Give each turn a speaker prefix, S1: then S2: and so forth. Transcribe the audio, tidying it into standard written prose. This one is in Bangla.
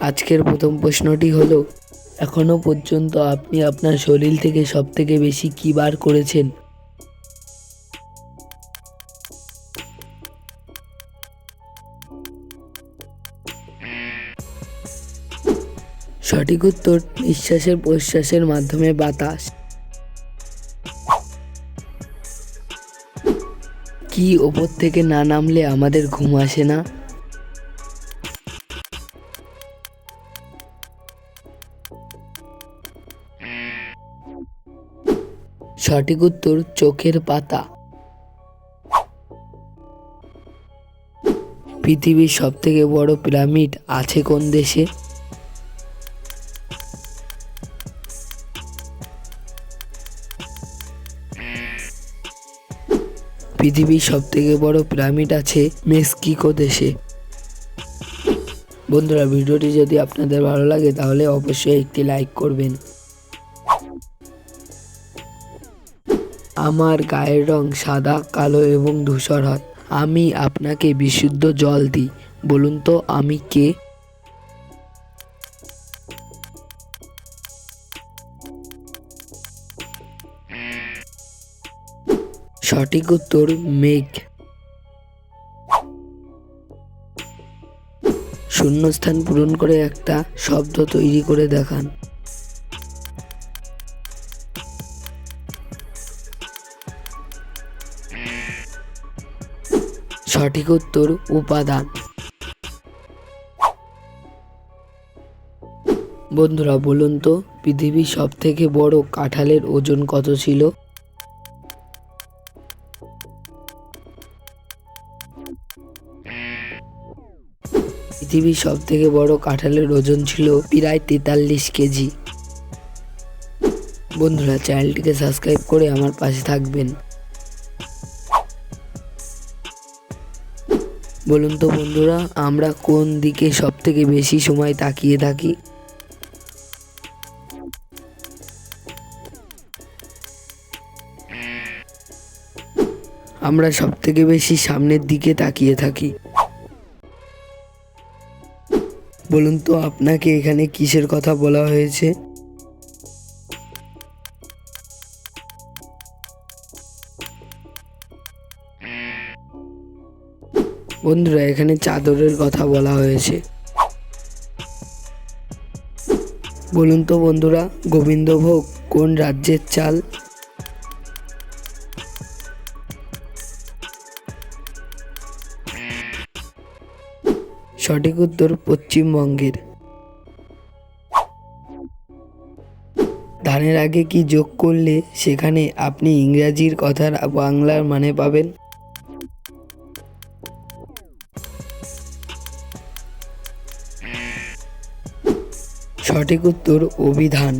S1: আজকের প্রথম প্রশ্নটি হলো, এখনো পর্যন্ত আপনি আপনার শরীর থেকে সবথেকে বেশি কী বার করেছেন? সঠিক উত্তর নিঃশ্বাসের প্রশ্বাসের মাধ্যমে বাতাস। কি ওপর থেকে না নামলে আমাদের ঘুম আসে না? সঠিক উত্তর চোখের পাতা। পৃথিবীর সবথেকে বড় পিরামিড আছে কোন দেশে? পৃথিবীর সবথেকে বড় পিরামিড আছে মেক্সিকো দেশে। বন্ধুরা, ভিডিওটি যদি আপনাদের ভালো লাগে তাহলে অবশ্যই একটি লাইক করবেন। আমার গায়ের রং সাদা, কালো এবং ধূসর হয়। আমি আপনাকে বিশুদ্ধ জল দিই। বলুন তো আমি কে? সঠিক উত্তর মেঘ। শূন্যস্থান পূরণ করে একটা শব্দ তৈরি করে দেখান। সঠিক উত্তর উপাদান। বন্ধুরা, বলুন তো পৃথিবীর সবথেকে বড় কাঁঠালের ওজন কত ছিল? পৃথিবীর সবথেকে বড় কাঁঠালের ওজন ছিল প্রায় 43 কেজি। বন্ধুরা, চ্যানেলটিকে সাবস্ক্রাইব করে আমার পাশে থাকবেন। বলুন তো বন্ধুরা, আমরা কোন দিকে সবথেকে বেশি সময় তাকিয়ে থাকি? আমরা সবথেকে বেশি সামনের দিকে তাকিয়ে থাকি। বলুন তো আপনাকে এখানে কিসের কথা বলা হয়েছে? বন্ধুরা, এখানে চাদরের কথা বলা হয়েছে। বলুন তো বন্ধুরা, গোবিন্দভোগ কোন রাজ্যের চাল? সঠিক উত্তর পশ্চিমবঙ্গের। ধানের আগে কি যোগ করলে সেখানে আপনি ইংরাজির কথার বাংলার মানে পাবেন? সঠিক উত্তর অভিধান।